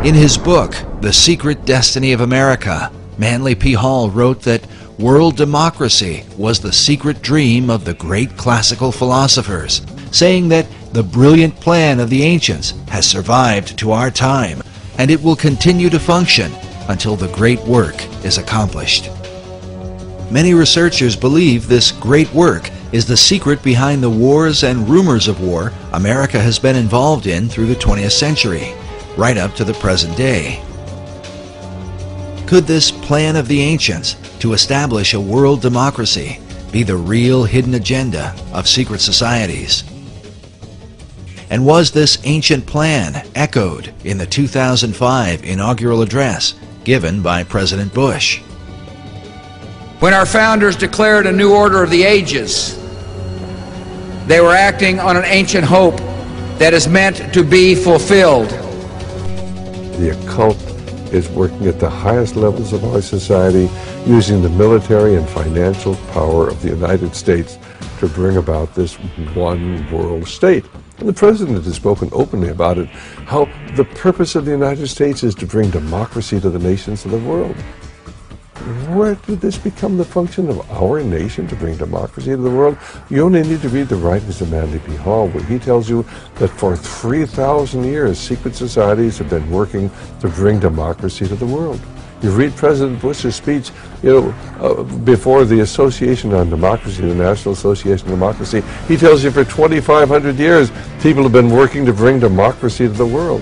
In his book, The Secret Destiny of America, Manly P. Hall wrote that world democracy was the secret dream of the great classical philosophers, saying that the brilliant plan of the ancients has survived to our time, and it will continue to function until the great work is accomplished. Many researchers believe this great work is the secret behind the wars and rumors of war America has been involved in through the 20th century, right up to the present day. Could this plan of the ancients to establish a world democracy be the real hidden agenda of secret societies? And was this ancient plan echoed in the 2005 inaugural address given by President Bush? When our founders declared a new order of the ages, they were acting on an ancient hope that is meant to be fulfilled. The occult is working at the highest levels of our society, using the military and financial power of the United States to bring about this one world state. And the President has spoken openly about it, how the purpose of the United States is to bring democracy to the nations of the world. Where did this become the function of our nation, to bring democracy to the world? You only need to read the writings of Manly P. Hall, where he tells you that for 3,000 years, secret societies have been working to bring democracy to the world. You read President Bush's speech, before the Association on Democracy, the National Association on Democracy. He tells you for 2,500 years, people have been working to bring democracy to the world.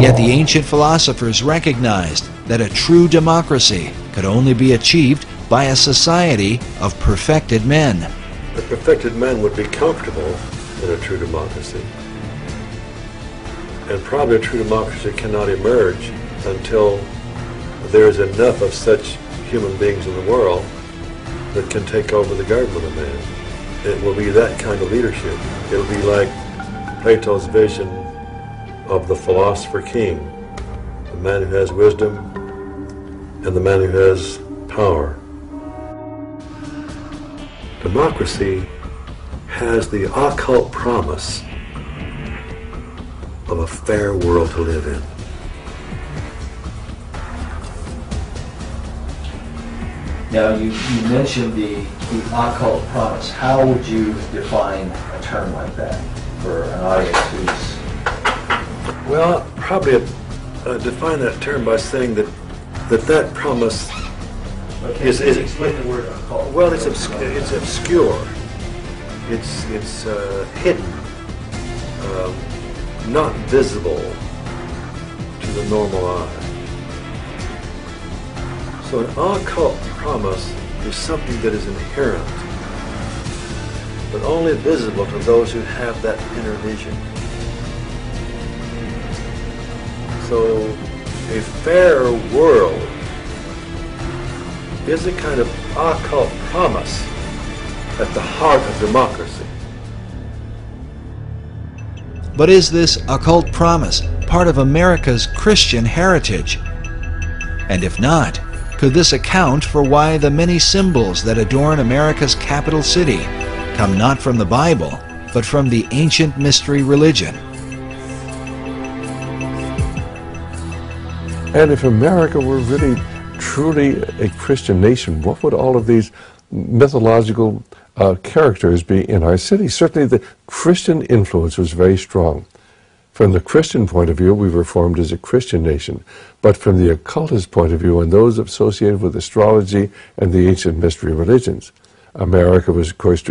Yet the ancient philosophers recognized that a true democracy could only be achieved by a society of perfected men. The perfected men would be comfortable in a true democracy. And probably a true democracy cannot emerge until there is enough of such human beings in the world that can take over the government of man. It will be that kind of leadership. It'll be like Plato's vision of the philosopher king, the man who has wisdom and the man who has power. Democracy has the occult promise of a fair world to live in. Now, you mentioned the occult promise. How would you define a term like that for an audience who's... Well, probably define that term by saying that promise is explain the word occult. Well, it's obscure. It's hidden, not visible to the normal eye. So an occult promise is something that is inherent, but only visible to those who have that inner vision. So a fair world is a kind of occult promise at the heart of democracy. But is this occult promise part of America's Christian heritage? And if not, could this account for why the many symbols that adorn America's capital city come not from the Bible, but from the ancient mystery religion? And if America were really, truly a Christian nation, what would all of these mythological characters be in our city? Certainly the Christian influence was very strong. From the Christian point of view, we were formed as a Christian nation. But from the occultist point of view, and those associated with astrology and the ancient mystery religions, America was, of course,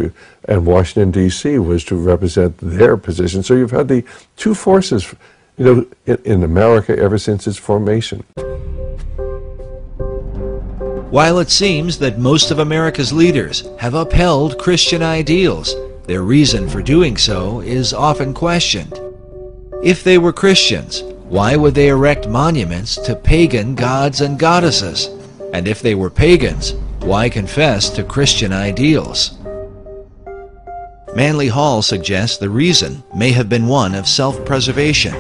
and Washington, D.C. was to represent their position. So you've had the two forces, in America ever since its formation. While it seems that most of America's leaders have upheld Christian ideals, their reason for doing so is often questioned. If they were Christians, why would they erect monuments to pagan gods and goddesses? And if they were pagans, why confess to Christian ideals? Manly Hall suggests the reason may have been one of self-preservation.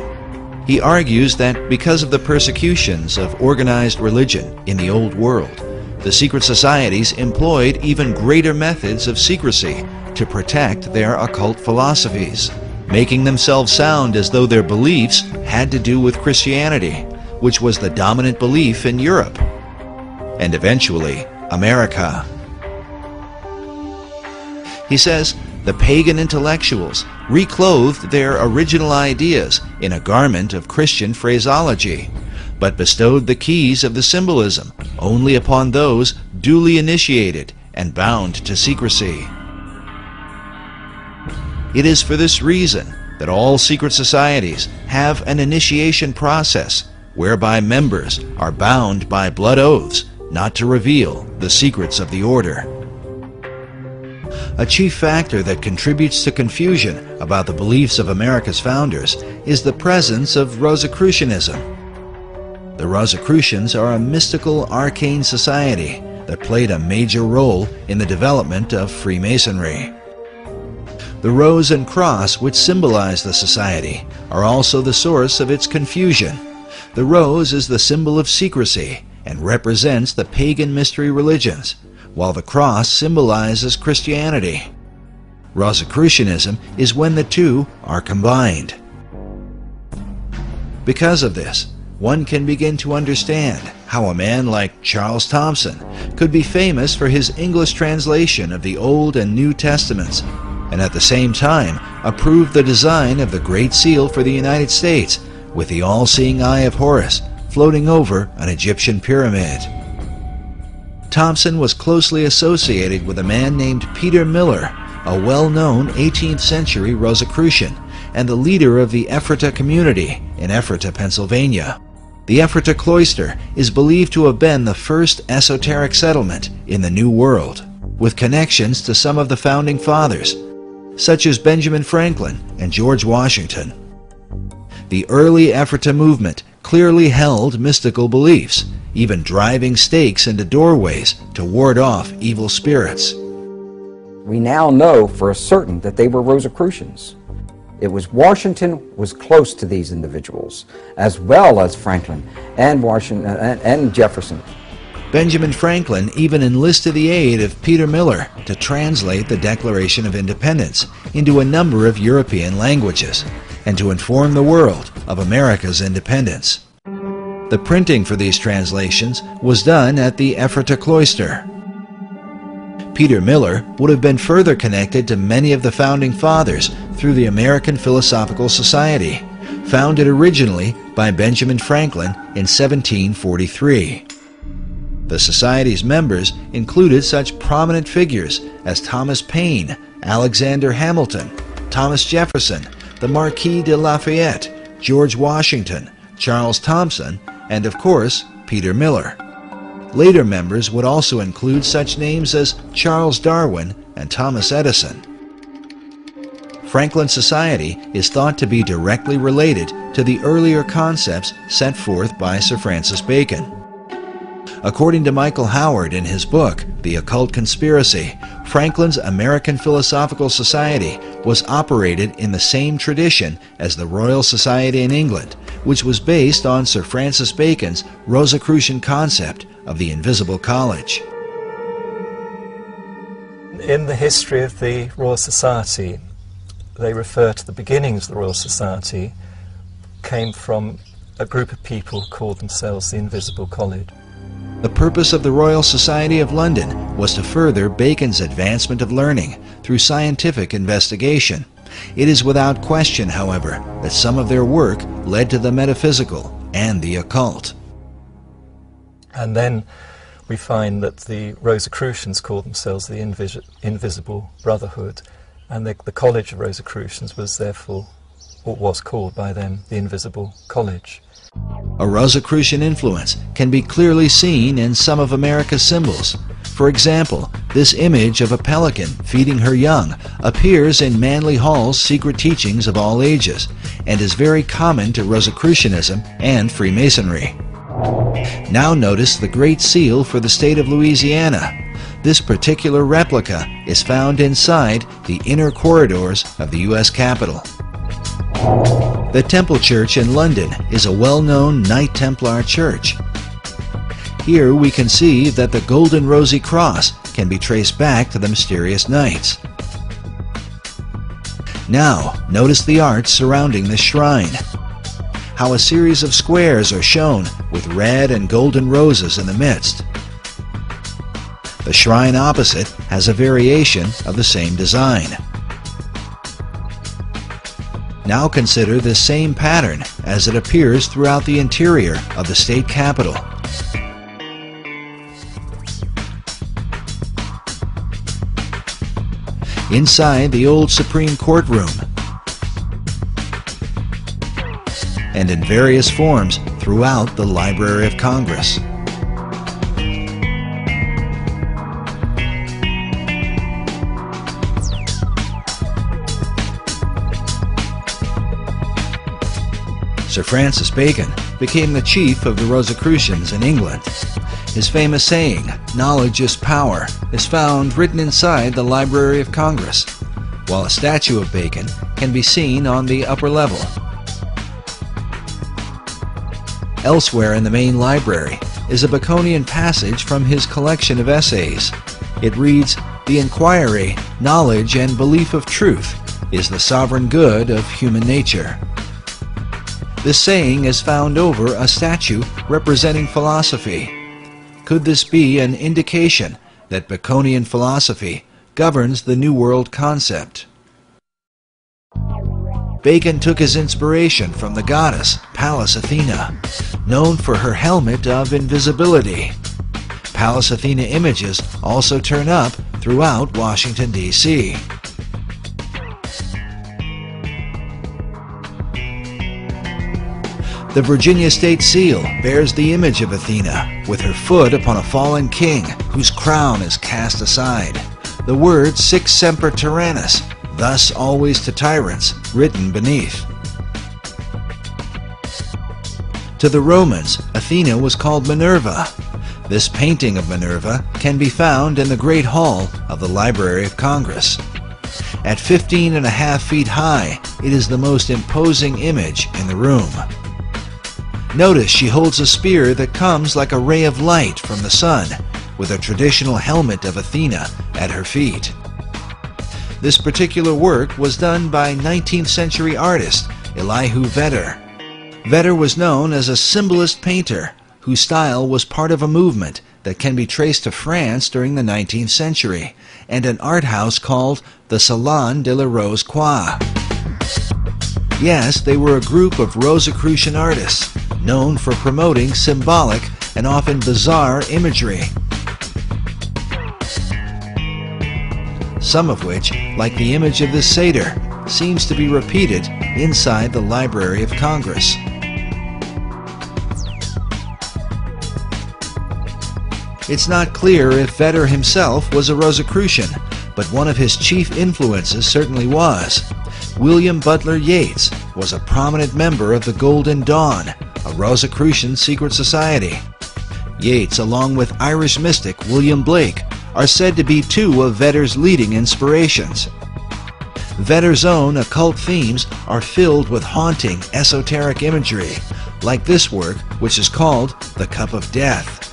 He argues that because of the persecutions of organized religion in the Old World, the secret societies employed even greater methods of secrecy to protect their occult philosophies, making themselves sound as though their beliefs had to do with Christianity, which was the dominant belief in Europe, and eventually America. He says the pagan intellectuals reclothed their original ideas in a garment of Christian phraseology, but bestowed the keys of the symbolism only upon those duly initiated and bound to secrecy. It is for this reason that all secret societies have an initiation process whereby members are bound by blood oaths not to reveal the secrets of the order. A chief factor that contributes to confusion about the beliefs of America's founders is the presence of Rosicrucianism. The Rosicrucians are a mystical, arcane society that played a major role in the development of Freemasonry. The rose and cross, which symbolize the society, are also the source of its confusion. The rose is the symbol of secrecy and represents the pagan mystery religions, while the cross symbolizes Christianity. Rosicrucianism is when the two are combined. Because of this, one can begin to understand how a man like Charles Thomson could be famous for his English translation of the Old and New Testaments, and at the same time approved the design of the Great Seal for the United States with the all-seeing eye of Horus floating over an Egyptian pyramid. Thomson was closely associated with a man named Peter Miller, a well-known 18th century Rosicrucian and the leader of the Ephrata community in Ephrata, Pennsylvania. The Ephrata cloister is believed to have been the first esoteric settlement in the New World, with connections to some of the founding fathers, such as Benjamin Franklin and George Washington. The early Ephrata movement clearly held mystical beliefs, even driving stakes into doorways to ward off evil spirits. We now know for certain that they were Rosicrucians. It was Washington was close to these individuals, as well as Franklin and Washington and Jefferson. Benjamin Franklin even enlisted the aid of Peter Miller to translate the Declaration of Independence into a number of European languages and to inform the world of America's independence. The printing for these translations was done at the Ephrata cloister. Peter Miller would have been further connected to many of the founding fathers through the American Philosophical Society, founded originally by Benjamin Franklin in 1743. The Society's members included such prominent figures as Thomas Paine, Alexander Hamilton, Thomas Jefferson, the Marquis de Lafayette, George Washington, Charles Thomson, and of course, Peter Miller. Later members would also include such names as Charles Darwin and Thomas Edison. Franklin Society is thought to be directly related to the earlier concepts set forth by Sir Francis Bacon. According to Michael Howard in his book, The Occult Conspiracy, Franklin's American Philosophical Society was operated in the same tradition as the Royal Society in England, which was based on Sir Francis Bacon's Rosicrucian concept of the Invisible College. In the history of the Royal Society, they refer to the beginnings of the Royal Society came from a group of people who called themselves the Invisible College. The purpose of the Royal Society of London was to further Bacon's advancement of learning through scientific investigation. It is without question, however, that some of their work led to the metaphysical and the occult. And then we find that the Rosicrucians called themselves the Invisible Brotherhood, and the College of Rosicrucians was therefore, or was called by them, the Invisible College. A Rosicrucian influence can be clearly seen in some of America's symbols. For example, this image of a pelican feeding her young appears in Manly Hall's Secret Teachings of All Ages and is very common to Rosicrucianism and Freemasonry. Now notice the Great Seal for the state of Louisiana. This particular replica is found inside the inner corridors of the U.S. Capitol. The Temple Church in London is a well-known Knight Templar church. Here we can see that the golden rosy cross can be traced back to the mysterious knights. Now, notice the art surrounding the shrine. how a series of squares are shown with red and golden roses in the midst. The shrine opposite has a variation of the same design. Now consider this same pattern as it appears throughout the interior of the state capitol. Inside the old Supreme Courtroom, and in various forms throughout the Library of Congress. Sir Francis Bacon became the chief of the Rosicrucians in England. His famous saying, "Knowledge is power," is found written inside the Library of Congress, while a statue of Bacon can be seen on the upper level. Elsewhere in the main library is a Baconian passage from his collection of essays. It reads, "The inquiry, knowledge, and belief of truth is the sovereign good of human nature." This saying is found over a statue representing philosophy. Could this be an indication that Baconian philosophy governs the New World concept? Bacon took his inspiration from the goddess Pallas Athena, known for her helmet of invisibility. Pallas Athena images also turn up throughout Washington, D.C. The Virginia State Seal bears the image of Athena with her foot upon a fallen king whose crown is cast aside. The word Sic Semper Tyrannis, thus always to tyrants, written beneath. To the Romans, Athena was called Minerva. This painting of Minerva can be found in the Great Hall of the Library of Congress. At 15.5 feet high, it is the most imposing image in the room. Notice she holds a spear that comes like a ray of light from the sun, with a traditional helmet of Athena at her feet. This particular work was done by 19th century artist Elihu Vedder. Vedder was known as a symbolist painter whose style was part of a movement that can be traced to France during the 19th century and an art house called the Salon de la Rose-Croix. Yes, they were a group of Rosicrucian artists known for promoting symbolic and often bizarre imagery, some of which, like the image of this satyr, seems to be repeated inside the Library of Congress. It's not clear if Vedder himself was a Rosicrucian, but one of his chief influences certainly was. William Butler Yeats was a prominent member of the Golden Dawn, a Rosicrucian secret society. Yeats, along with Irish mystic William Blake, are said to be two of Vedder's leading inspirations. Vedder's own occult themes are filled with haunting, esoteric imagery, like this work, which is called The Cup of Death.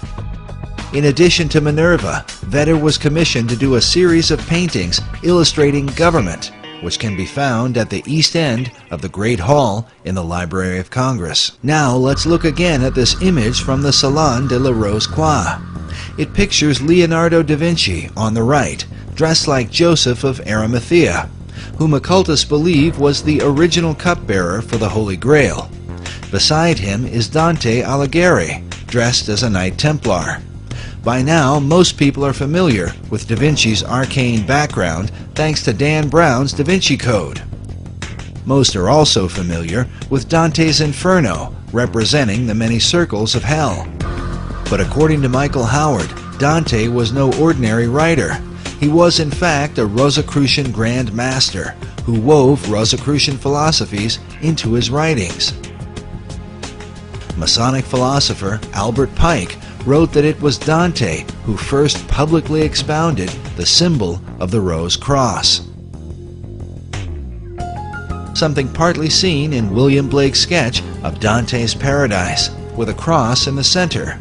In addition to Minerva, Vedder was commissioned to do a series of paintings illustrating government, which can be found at the east end of the Great Hall in the Library of Congress. Now let's look again at this image from the Salon de la Rose-Croix. It pictures Leonardo da Vinci on the right, dressed like Joseph of Arimathea, whom occultists believe was the original cupbearer for the Holy Grail. Beside him is Dante Alighieri, dressed as a Knight Templar. By now, most people are familiar with Da Vinci's arcane background thanks to Dan Brown's Da Vinci Code. Most are also familiar with Dante's Inferno, representing the many circles of hell. But according to Michael Howard, Dante was no ordinary writer. He was in fact a Rosicrucian Grand Master who wove Rosicrucian philosophies into his writings. Masonic philosopher Albert Pike wrote that it was Dante who first publicly expounded the symbol of the Rose Cross, something partly seen in William Blake's sketch of Dante's Paradise, with a cross in the center.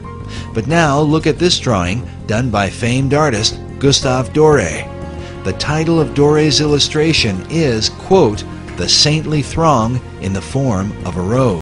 But now look at this drawing done by famed artist Gustave Doré. The title of Doré's illustration is, quote, "The saintly throng in the form of a rose."